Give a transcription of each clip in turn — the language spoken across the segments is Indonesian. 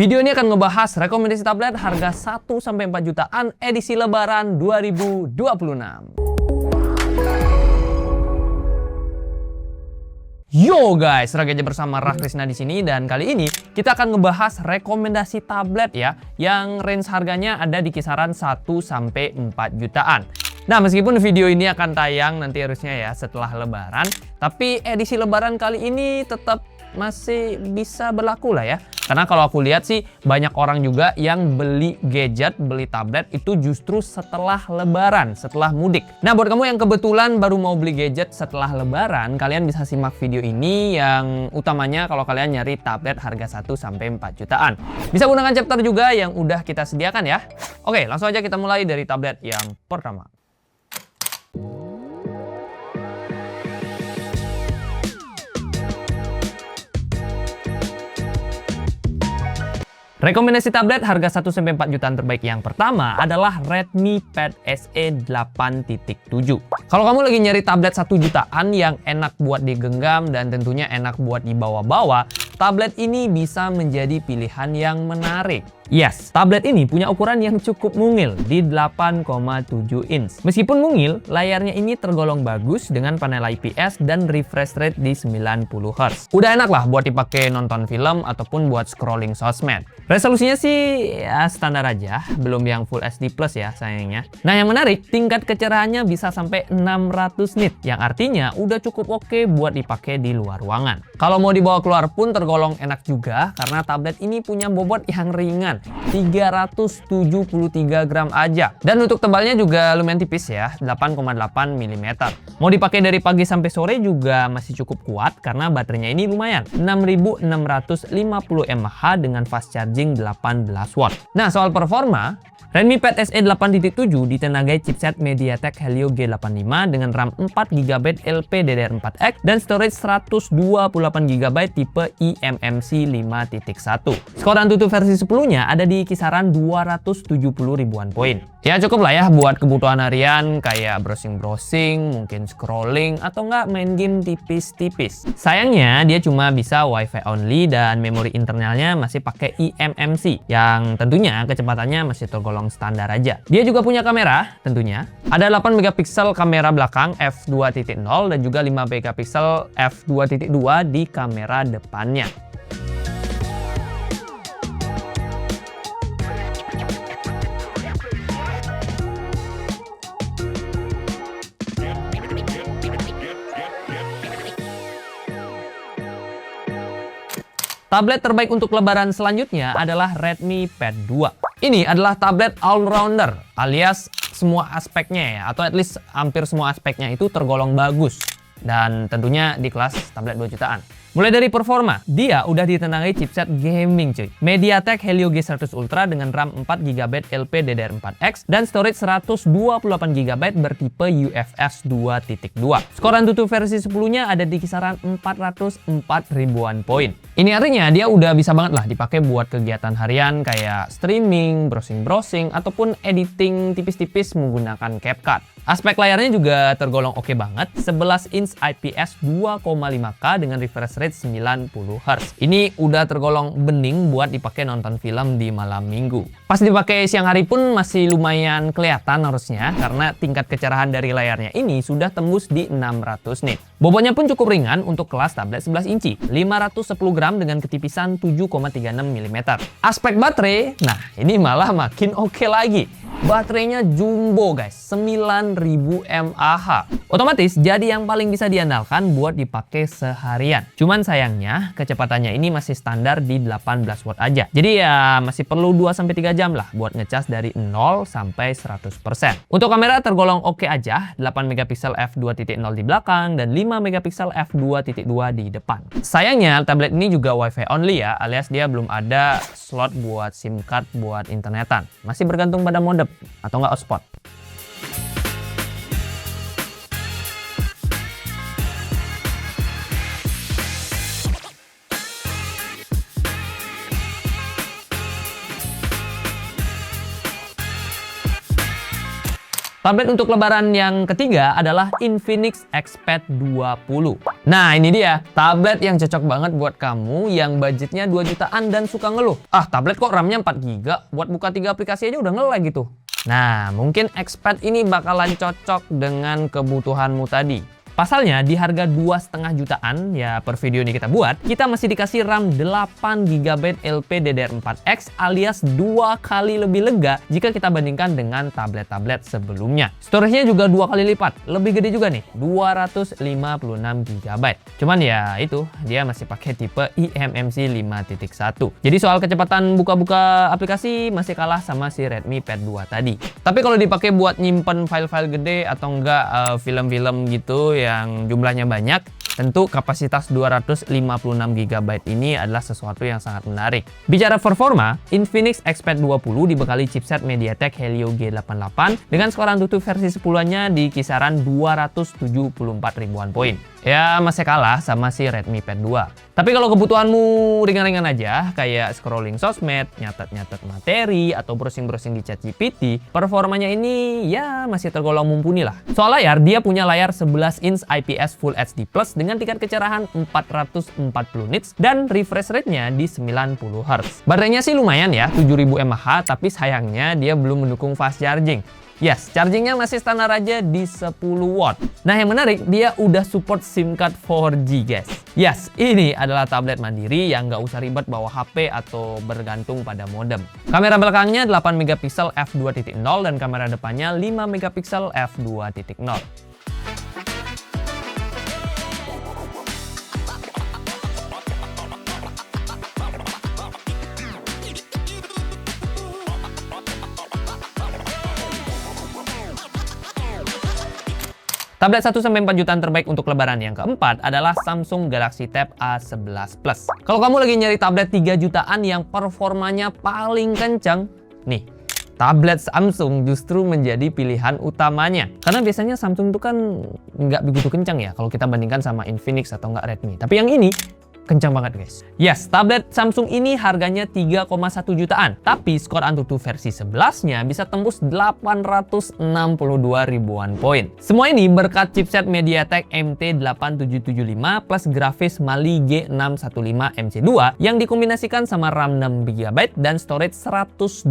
Video ini akan ngebahas rekomendasi tablet harga 1-4 jutaan edisi Lebaran 2026. Yo guys, Raga aja bersama Rakrisna di sini, dan kali ini kita akan ngebahas rekomendasi tablet ya yang range harganya ada di kisaran 1-4 jutaan. Nah, meskipun video ini akan tayang nanti harusnya ya setelah Lebaran, tapi edisi Lebaran kali ini tetap masih bisa berlaku lah ya. Karena kalau aku lihat sih banyak orang juga yang beli gadget, beli tablet itu justru setelah Lebaran, setelah mudik. Nah, buat kamu yang kebetulan baru mau beli gadget setelah Lebaran, kalian bisa simak video ini yang utamanya kalau kalian nyari tablet harga 1-4 jutaan. Bisa gunakan chapter juga yang udah kita sediakan ya. Oke, langsung aja kita mulai dari tablet yang pertama. Rekomendasi tablet harga 1-4 jutaan terbaik yang pertama adalah Redmi Pad SE 8.7. Kalau kamu lagi nyari tablet 1 jutaan yang enak buat digenggam dan tentunya enak buat dibawa-bawa, tablet ini bisa menjadi pilihan yang menarik. Yes, tablet ini punya ukuran yang cukup mungil di 8,7 inch. Meskipun mungil, layarnya ini tergolong bagus dengan panel IPS dan refresh rate di 90 Hz. Udah enak lah buat dipakai nonton film ataupun buat scrolling sosmed. Resolusinya sih ya standar aja, belum yang Full HD Plus ya sayangnya. Nah, yang menarik, tingkat kecerahannya bisa sampai 600 nit, yang artinya udah cukup oke buat dipakai di luar ruangan. Kalau mau dibawa keluar pun tergolong enak juga karena tablet ini punya bobot yang ringan, 373 gram aja. Dan untuk tebalnya juga lumayan tipis ya, 8,8 mm. Mau dipakai dari pagi sampai sore juga masih cukup kuat karena baterainya ini lumayan, 6650 mAh dengan fast charging 18 watt. Nah, soal performa, Redmi Pad SE 8.7 ditenagai chipset MediaTek Helio G85 dengan RAM 4GB LPDDR4X dan storage 128GB tipe eMMC 5.1. Skor Antutu versi 10-nya ada di kisaran 270 ribuan poin. Ya cukup lah ya buat kebutuhan harian kayak browsing-browsing, mungkin scrolling, atau nggak main game tipis-tipis. Sayangnya dia cuma bisa Wi-Fi only dan memori internalnya masih pakai eMMC yang tentunya kecepatannya masih tergolong standar aja. Dia juga punya kamera tentunya. Ada 8 megapiksel kamera belakang f2.0 dan juga 5 megapiksel f2.2 di kamera depannya. Tablet terbaik untuk Lebaran selanjutnya adalah Redmi Pad 2. Ini adalah tablet all-rounder, alias semua aspeknya ya, atau at least hampir semua aspeknya itu tergolong bagus. Dan tentunya di kelas tablet 2 jutaan. Mulai dari performa, dia udah ditenangai chipset gaming cuy. MediaTek Helio G100 Ultra dengan RAM 4GB LPDDR4X dan storage 128GB bertipe UFS 2.2. Skor Antutu versi 10-nya ada di kisaran 404 ribuan poin. Ini artinya dia udah bisa banget lah dipakai buat kegiatan harian kayak streaming, browsing-browsing, ataupun editing tipis-tipis menggunakan CapCut. Aspek layarnya juga tergolong oke banget, 11 inch IPS 2,5K dengan refresh rate 90 Hz. Ini udah tergolong bening buat dipakai nonton film di malam minggu. Pas dipakai siang hari pun masih lumayan kelihatan harusnya karena tingkat kecerahan dari layarnya ini sudah tembus di 600 nit. Bobotnya pun cukup ringan untuk kelas tablet 11 inci, 510 gram dengan ketipisan 7,36 mm. Aspek baterai, nah ini malah makin oke lagi. Baterainya jumbo guys, 9000 mAh. Otomatis jadi yang paling bisa diandalkan buat dipakai seharian. Cuman sayangnya kecepatannya ini masih standar di 18 watt aja. Jadi ya masih perlu 2-3 jam lah buat ngecas dari 0 sampai 100%. Untuk kamera tergolong oke aja, 8 megapiksel f2.0 di belakang dan 5 megapiksel f2.2 di depan. Sayangnya tablet ini juga Wi-Fi only ya, alias dia belum ada slot buat SIM card buat internetan. Masih bergantung pada modem atau nggak hotspot. Tablet untuk lebaran yang ketiga adalah Infinix Xpad 20. Nah ini dia, tablet yang cocok banget buat kamu yang budgetnya 2 jutaan dan suka ngeluh. Ah tablet kok RAM-nya 4 GB, buat buka 3 aplikasi aja udah nge-lag gitu. Nah mungkin Xpad ini bakalan cocok dengan kebutuhanmu tadi. Pasalnya di harga 2,5 jutaan ya per video ini kita buat, kita masih dikasih RAM 8 GB LPDDR4X alias 2 kali lebih lega jika kita bandingkan dengan tablet-tablet sebelumnya. Storage-nya juga 2 kali lipat, lebih gede juga nih, 256 GB. Cuman ya itu, dia masih pakai tipe eMMC 5.1. Jadi soal kecepatan buka-buka aplikasi masih kalah sama si Redmi Pad 2 tadi. Tapi kalau dipakai buat nyimpen file-file gede atau enggak film-film gitu yang jumlahnya banyak, tentu kapasitas 256 GB ini adalah sesuatu yang sangat menarik. Bicara performa, Infinix Xpad 20 dibekali chipset MediaTek Helio G88 dengan skor AnTuTu versi 10-nya di kisaran 274 ribuan poin. Ya masih kalah sama si Redmi Pad 2. Tapi kalau kebutuhanmu ringan-ringan aja, kayak scrolling sosmed, nyatet-nyatet materi, atau browsing-browsing di ChatGPT, performanya ini ya masih tergolong mumpuni lah. Soal layar, dia punya layar 11 inch IPS Full HD Plus dengan tingkat kecerahan 440 nits dan refresh rate-nya di 90 Hz. Baterainya sih lumayan ya, 7000 mAh, tapi sayangnya dia belum mendukung fast charging. Yes, chargingnya masih standar aja di 10 watt. Nah yang menarik, dia udah support SIM card 4G guys. Yes, ini adalah tablet mandiri yang nggak usah ribet bawa HP atau bergantung pada modem. Kamera belakangnya 8 MP f2.0 dan kamera depannya 5 MP f2.0. Tablet 1-4 jutaan terbaik untuk lebaran yang keempat adalah Samsung Galaxy Tab A11 Plus. Kalau kamu lagi nyari tablet 3 jutaan yang performanya paling kencang, nih, tablet Samsung justru menjadi pilihan utamanya. Karena biasanya Samsung itu kan nggak begitu kencang ya kalau kita bandingkan sama Infinix atau nggak Redmi. Tapi yang ini kencang banget guys. Yes, tablet Samsung ini harganya 3,1 jutaan. Tapi skor AnTuTu versi 11-nya bisa tembus 862 ribuan poin. Semua ini berkat chipset MediaTek MT8775 plus grafis Mali G615 MC2 yang dikombinasikan sama RAM 6 GB dan storage 128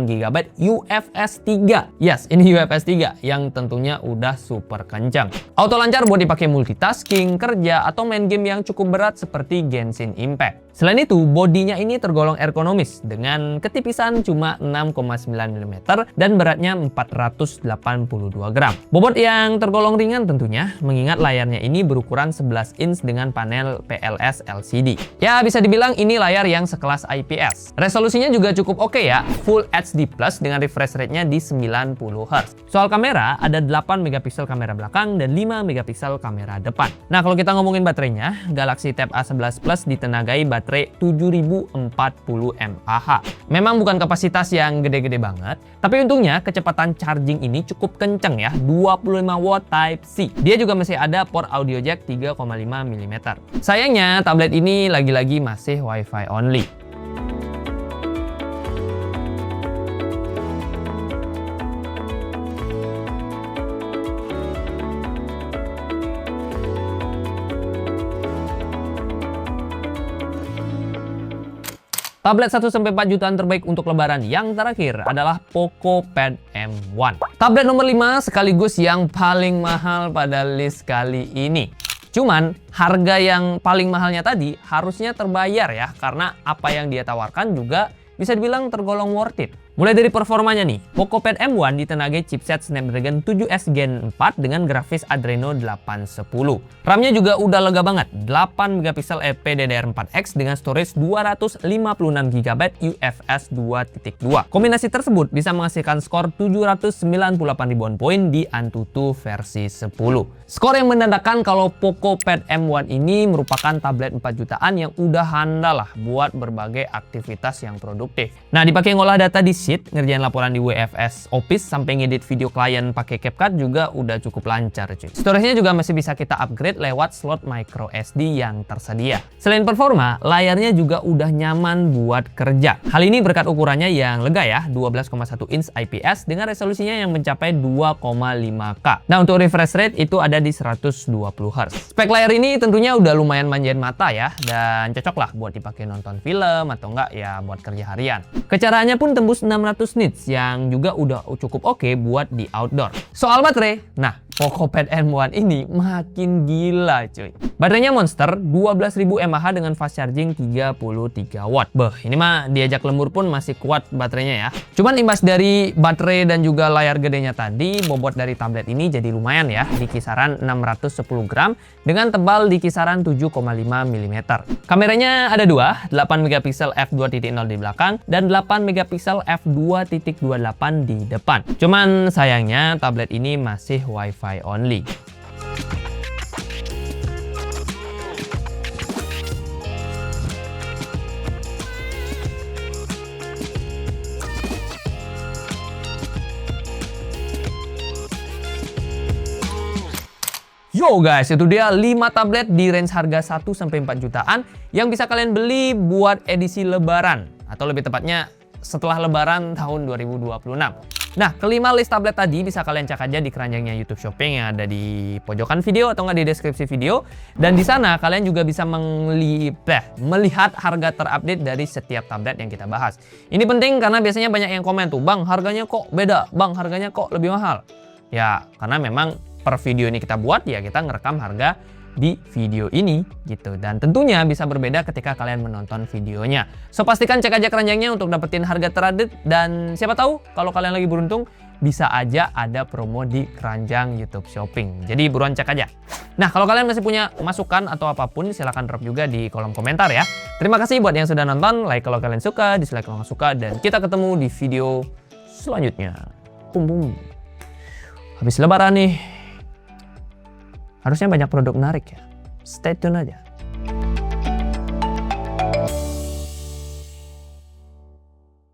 GB UFS 3. Yes, ini UFS 3 yang tentunya udah super kencang. Auto lancar buat dipakai multitasking, kerja, atau main game yang cukup berat seperti Genshin Impact. Selain itu, bodinya ini tergolong ergonomis dengan ketipisan cuma 6,9 mm dan beratnya 482 gram. Bobot yang tergolong ringan tentunya, mengingat layarnya ini berukuran 11 inch dengan panel PLS LCD. Ya, bisa dibilang ini layar yang sekelas IPS. Resolusinya juga cukup oke ya, Full HD Plus dengan refresh rate-nya di 90 Hz. Soal kamera, ada 8 MP kamera belakang dan 5 MP kamera depan. Nah, kalau kita ngomongin baterainya, Galaxy Tab A11 Plus ditenagai baterai 7040 mAh. Memang bukan kapasitas yang gede-gede banget, tapi untungnya kecepatan charging ini cukup kenceng ya, 25 watt Type-C. Dia juga masih ada port audio jack 3,5 mm. Sayangnya tablet ini lagi-lagi masih Wi-Fi only. Tablet 1-4 jutaan terbaik untuk lebaran yang terakhir adalah Poco Pad M1. Tablet nomor 5 sekaligus yang paling mahal pada list kali ini. Cuman harga yang paling mahalnya tadi harusnya terbayar ya, karena apa yang dia tawarkan juga bisa dibilang tergolong worth it. Mulai dari performanya nih, Poco Pad M1 ditenagai chipset Snapdragon 7S Gen 4 dengan grafis Adreno 810. RAM-nya juga udah lega banget, 8 MP LPDDR4X dengan storage 256 GB UFS 2.2. Kombinasi tersebut bisa menghasilkan skor 798 ribuan poin di AnTuTu versi 10. Skor yang menandakan kalau Poco Pad M1 ini merupakan tablet 4 jutaan yang udah handal lah buat berbagai aktivitas yang produktif. produktif. Nah, dipakai ngolah data di Sheet, ngerjain laporan di WFS Office, sampai ngedit video klien pakai CapCut juga udah cukup lancar cuy. Storage-nya juga masih bisa kita upgrade lewat slot micro SD yang tersedia. Selain performa, layarnya juga udah nyaman buat kerja. Hal ini berkat ukurannya yang lega ya, 12,1 inch IPS dengan resolusinya yang mencapai 2,5K. Nah, untuk refresh rate itu ada di 120 Hz. Spek layar ini tentunya udah lumayan manjain mata ya, dan cocok lah buat dipakai nonton film atau enggak ya buat kerja harian. Kecerahannya pun tembus 600 nits yang juga udah cukup oke buat di outdoor. Soal baterai, nah PocoPad M1 ini makin gila cuy. Baterainya monster, 12.000 mAh dengan fast charging 33 watt. Beh, ini mah diajak lembur pun masih kuat baterainya ya. Cuman imbas dari baterai dan juga layar gedenya tadi, bobot dari tablet ini jadi lumayan ya, di kisaran 610 gram dengan tebal di kisaran 7,5 mm. Kameranya ada dua, 8 megapiksel f2.0 di belakang dan 8 megapiksel f2.28 di depan. Cuman sayangnya tablet ini masih Wi-Fi only. Yo guys, itu dia 5 tablet di range harga 1-4 jutaan yang bisa kalian beli buat edisi lebaran, atau lebih tepatnya setelah lebaran tahun 2026. Nah, kelima list tablet tadi bisa kalian cek aja di keranjangnya YouTube Shopping yang ada di pojokan video atau nggak di deskripsi video. Dan di sana kalian juga bisa melihat harga terupdate dari setiap tablet yang kita bahas. Ini penting karena biasanya banyak yang komen tuh, "Bang, harganya kok beda? Bang, harganya kok lebih mahal?" Ya, karena memang per video ini kita buat ya kita ngerekam harga di video ini gitu, dan tentunya bisa berbeda ketika kalian menonton videonya. So pastikan cek aja keranjangnya untuk dapetin harga terupdate, dan siapa tahu kalau kalian lagi beruntung bisa aja ada promo di keranjang YouTube Shopping. Jadi buruan cek aja. Nah, kalau kalian masih punya masukan atau apapun silahkan drop juga di kolom komentar ya. Terima kasih buat yang sudah nonton, like kalau kalian suka, dislike kalau nggak suka, dan kita ketemu di video selanjutnya. Bum bum. Habis lebaran nih, harusnya banyak produk menarik ya. Stay tune aja.